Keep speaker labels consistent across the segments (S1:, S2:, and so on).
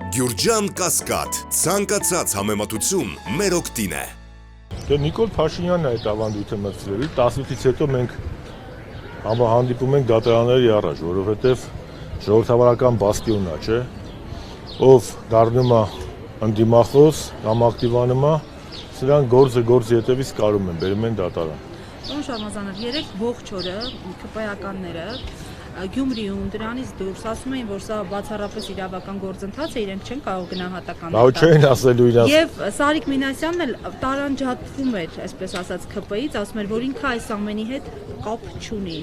S1: Գյուրջան Կասկադ, ցանկացած համեմատություն մեր օգտին է։
S2: Նիկոլ Փաշինյանն է այդ ավանդույթը մտցրել, 18-ից հետո մենք հանդիպում ենք դատարանների առաջ, որովհետև ժողովրդավարական բաստիոնն է, չէ, ով դառնում է ընդդիմախոս կամ ակտիվանում է, սրան գործ ետևից կարում են, բերում են դատարան։
S3: Պարոն Շարմազանov, երեք ողջ օրը ԿՊ-ականները Գյումրիում դրանից դուրս ասում էին, որ սա բացառապես իրավական գործընթաց է, իրենք չեն կարող գնահատական
S2: տալ։ Լավ չեն ասելու իրաց։
S3: Եվ Սարիկ Մինասյանն էլ տարանջատվում էր, այսպես ասած, ԿՊ-ից, ասում էր, որ ինքը այս ամենի հետ կապ չունի։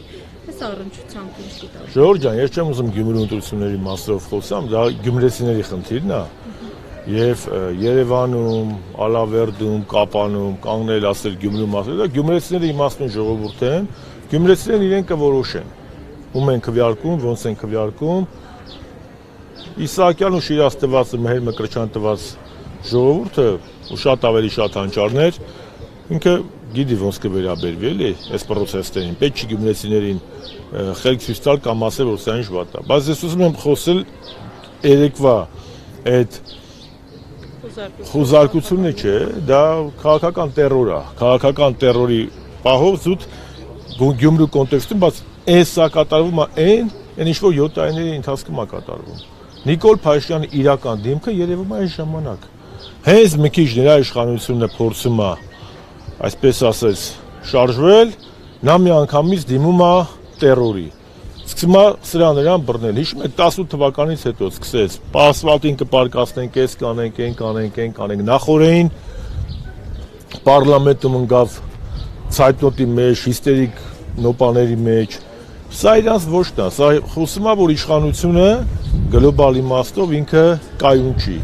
S3: Այս առնչությամբ ինչ գիտակ։
S2: Ժողովուրդ ջան, ես չեմ ուզում Գյումրի ընտրությունների մասով խոսամ, դա գյումրեցիների խնդիրն է։ Եվ Երևանում, Ալավերդում, Կապանում կանգնել ասել Գյումրիում ասել, դա գյումրեցիները իմաստուն ժողովուրդ են, գյումրեցիներն իրենք կորոշեն։ Ում են քվեարկում, ոնց են քվեարկում։ Իսահակյան ու Շիրազ տված Մեհեր Մկրտչյան տված ժողովուրդը ու շատ ավելի շատ հանճարներ, ինքը գիտի ոնց կվերաբերվի էլի այս process-ին, պետք չի գյումրեցիներին խելք ցույց տալ կամ ասել որ սա ինչ վատ է։ Բայց ես ուզում եմ խոսել երեկվա այդ խոզարկությունը չէ, դա քաղաքական տերոր է, քաղաքական տերորի պահով զուտ Գյումրու կոնտեքստում, բայց այս սա կատարվում է այն ինչ որ 7 տարիների ընթացքում է կատարվում։ Նիկոլ Փաշինյանի իրական դեմքը երևում է այս ժամանակ։ Հենց մի քիչ նրա իշխանությունը փորձում է, այսպես ասած, շարժվել, նա միանգամից դիմում է տերորի։ Սկսում է սրան նրան բռնել։ Հիշում եք 18 թվականից հետո սկսեց ասֆալտին կպարկասնենք, այս կանենք, այն կանենք, նախորդին պարլամենտում ընկավ ցայտնոտի մեջ, հիստերիկ նոպաների մեջ։ Սա իրանց ոչ դա, սա խոսում է, որ իշխանությունը գլոբալ իմաստով ինքը կայուն չի։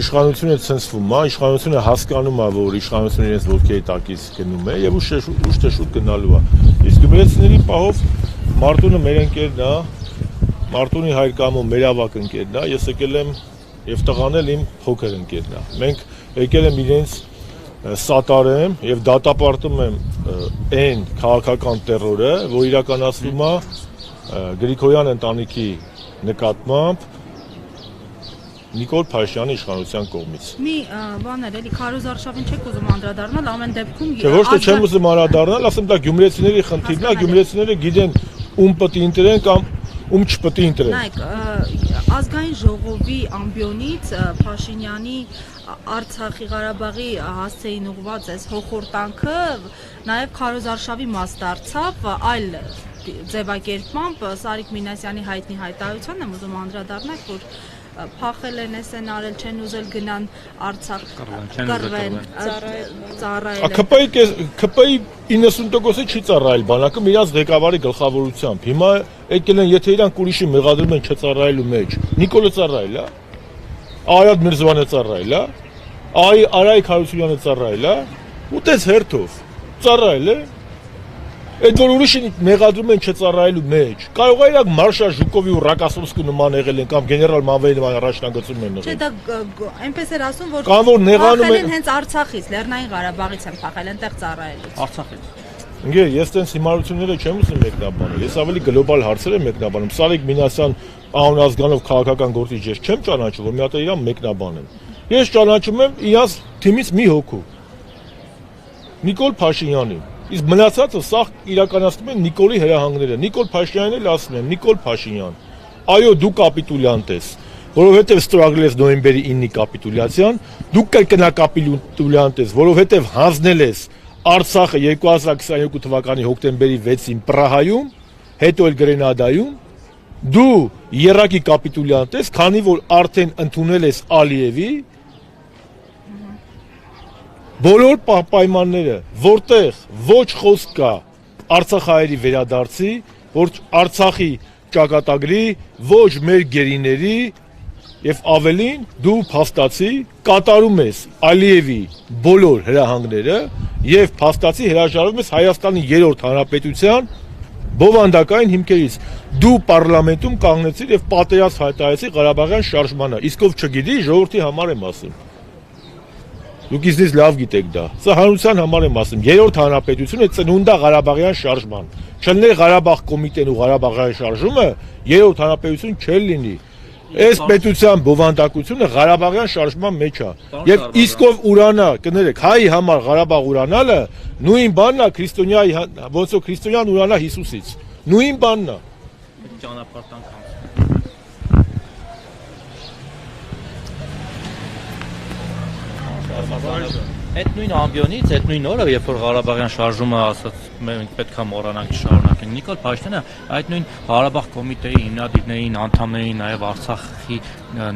S2: Իշխանությունը ցնցվում է, իշխանությունը հասկանում է, որ իշխանությունը իրենց ոտքերի տակից գնում է եւ ուշ շուտ գնալու է։ Իսկ գյումրեցիների պահով Մարտունը մեր ընկերն է, Մարտունի հայր կամո մեր ավակ ընկերն է, ես եկել եմ եւ տղան էլ իմ փոքր ընկերն է։ Մենք եկել եմ իրենց սատարեմ եւ դատապարտում եմ այն քաղաքական տերորը, որ իրականացվում է Գրիգորյան ընտանիքի նկատմամբ Նիկոլ Փաշինյանի իշխանության կողմից։
S3: Մի բան էլ էլի քարոզարշավին չեք ուզում անդրադառնալ, ամեն դեպքում
S2: Չէ, ոչ թե չեմ ուզում անդրադառնալ, ասեմ դա գյումրեցիների խնդիրն է, գյումրեցիները գիտեն ում պետք է ընտրեն կամ ում չպետք է ընտրեն։
S3: Նայեք, ազգային ժողովի ամբիոնից Փաշինյանի Արցախի Ղարաբաղի հասցեին ուղված այս հոխորտանքը նաև քարոզարշավի մաս դարձավ, այլ ձևակերպմամբ Սարիկ Մինասյանի հայտնի հայտարարության եմ ուզում անդրադառնալ, որ փախել են, էսեն արել, չեն ուզել գնան Արցախ, կռվեն, ծառայել։
S2: ԿՊ-ի 90%-ը չի ծառայել բանակում իրաց ղեկավարի գլխավորությամբ։ Հիմա եկել են, եթե իրանք ուրիշի մեղադրում են չծառայելու մեջ, Նիկոլը ծառայել է, Արադ Միրզոյանը ծառայել է, Արայիկ Հարությունյանը ծառայել է, ուտեց հերթով, ծառայել է։ Այդ որ ուրիշին մեղադրում են չծառայելու մեջ։ Կարող է իրանք Մարշալ Ժուկովի ու Ռակասովսկու նման եղել են կամ գեներալ Մավեի նման առաջնագծում են եղել։
S3: Չէ, դա այնպես էր ասում, որ
S2: կամ որ նեղանում
S3: են հենց Արցախից, Լեռնային Ղարաբաղից են փախել, այնտեղ ծառայելուց։
S4: Արցախից։
S2: Ընկեր, ես տենց հիմարությունները չեմ ուզում մեկնաբանել։ Ես ավելի գլոբալ հարցեր եմ մեկնաբանում։ Սարիկ Մինասյան անազգանով քաղաքական գործիչ ես չեմ ճանաչում, որ մի հատ իրան մեկնաբանեմ։ Ես ճանաչում եմ իրանց թիմից մի հոգու։ Նիկոլ Փաշինյանին։ Իսկ մնացածը սա իրականացնում են Նիկոլի հրահանգները։ Նիկոլ Փաշինյանն էլ ասում են, Նիկոլ Փաշինյան, այո, դու կապիտուլյանտ ես, որովհետև ստորագրել ես նոյեմբերի 9-ի կապիտուլյացիան, դու կրկնա կապիտուլյանտ ես, որովհետև հանձնել ես Արցախը 2022 թվականի հոկտեմբերի 6-ին Պրահայում, հետո էլ Գրենադայում, դու եռակի կապիտուլյանտ ես, քանի որ արդեն ընդունել ես Ալիևի բոլոր պայմանները, որտեղ ոչ խոսք կա Արցախահայերի վերադարձի, ոչ Արցախի ճակատագրի, ոչ մեր գերիների եւ ավելին դու փաստացի կատարում ես Ալիևի բոլոր հրահանգները եւ փաստացի հրաժարվում ես Հայաստանի 3-րդ հանրապետության բովանդակային հիմքերից։ Դու պարլամենտում կանգնեցիր եւ պատերազմ հայտարարեցիր Ղարաբաղյան շարժմանը։ Իսկ ով չգիտի, ժողովրդի համար եմ ասում։ Դուք ինձնից լավ գիտեք դա։ Սա հանրության համար եմ ասում։ 3-րդ հանրապետությունը ծնունդ է Ղարաբաղյան շարժման։ Չլներ Ղարաբաղ կոմիտեն ու Ղարաբաղյան շարժումը, 3-րդ հանրապետություն չել լինի։ Այս պետության բովանդակությունը Ղարաբաղյան շարժման մեջ է։ Եվ իսկով ուրանա, կներեք, հայի համար Ղարաբաղ ուրանալը նույն բանն է քրիստոնյայի ոնց որ քրիստոնյան ուրանա Հիսուսից։ Նույն բանն է։
S4: Ճանապարհ տանք Այդ նույն ամբիոնից, այդ նույն օրը, երբ որ Ղարաբաղյան շարժումը ասաց, մենք պետք է մոռանանք չշարունակենք, Նիկոլ Փաշինյանը այդ նույն Ղարաբաղ կոմիտեի հիմնադիրներին, անդամներին, նաև Արցախի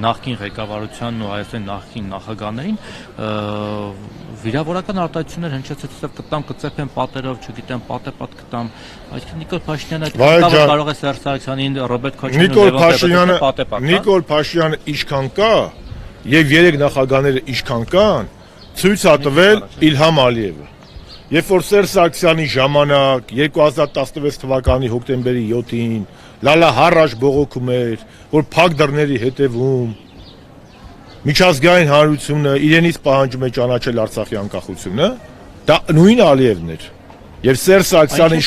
S4: նախկին ղեկավարությանն ու Հայաստանի նախկին նախագահներին վիրավորական արտահայտություններ հնչեցրեց, կտամ կծեփեն պատերով, չգիտեմ, պատեպատ կտամ, այսինքն Նիկոլ Փաշինյանը կարող է Սերժ Սարգսյանին, Ռոբերտ Քոչարյանին
S2: Նիկոլ Փաշինյանը ինչքան կա եւ երեք նախագահները ինչքան կան ցույց է տվել Իլհամ Ալիևը։ Երբ որ Սերժ Սարգսյանի ժամանակ 2016 թվականի հոկտեմբերի 7-ին լալա հառաշ բողոքում էր, որ փակ դռների հետևում միջազգային հանրությունը իրենից պահանջում է ճանաչել Արցախի անկախությունը, դա նույն Ալիևն էր։ Եւ Սերժ Սարգսյանը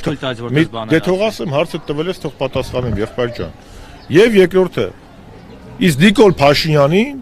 S2: դե թող ասեմ, հարցը տվել ես, թող պատասխանեմ, եղբայր ջան։ Եվ երկրորդը, իսկ Նիկոլ Փաշինյանին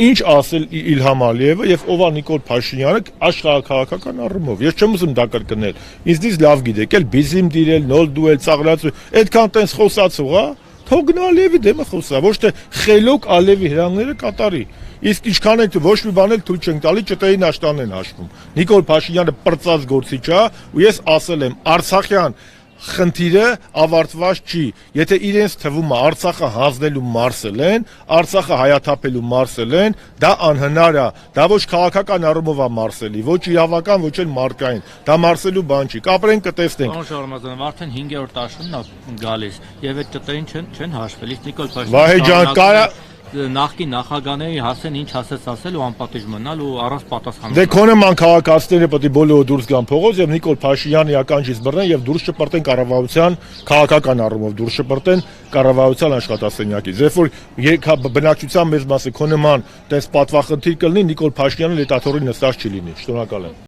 S2: ինչ ասել Իլհամ Ալիևը եւ ով է Նիկոլ Փաշինյանը աշխարհակաղակական առումով։ Ես չեմ ուզում դա կրկնել։ Ինձնից լավ գիտեք, էլ բիզիմ դիրել, նոլ դուել, ծաղրացու, այդքան տենց խոսացող, հա, թող գնա Ալիևի դեմը խոսա, ոչ թե խելոք Ալիևի հրանները կատարի։ Իսկ ինչքան է ոչ մի բան էլ թույլ չենք տալի, ՃՏ-ին աշտանն են հաշվում։ Նիկոլ Փաշինյանը պրծած գործիչ է ու ես ասել եմ, Արցախյան խնդիրը ավարտված չի։ Եթե իրենց թվում է Արցախը հանձնելու մարսել են, Արցախը հայաթափելու մարսել են, դա անհնար է, դա ոչ քաղաքական առումով է մարսելի, ոչ իրավական, ոչ էլ մարկային, դա մարսելու բան չի։ Կապրենք կտեսնենք։
S4: Պարոն Շարմազանov, արդեն 5-րդ աշունն է գալիս եւ այդ ՃՏ-ին չեն հաշվել, իսկ Նիկոլ
S2: Վահե ջան, կարա
S4: նախկին նախագահների հասեն ինչ ասես ասել ու անպատիժ մնալ ու առանց պատասխանատվության։
S2: Դե քոնը ման քաղաքացիները պետք է բոլորը դուրս գան փողոց եւ Նիկոլ Փաշինյանի ականջից բռնեն եւ դուրս չպրտեն կառավարության քաղաքական առումով դուրս չպրտեն կառավարության աշխատասենյակից։ Երբ որ բնակչության մեծ մասը քոնը ման տես պատվախնդիր կլինի Նիկոլ Փաշինյանը լետաթորի նստած չի լինի։ Շնորհակալ եմ։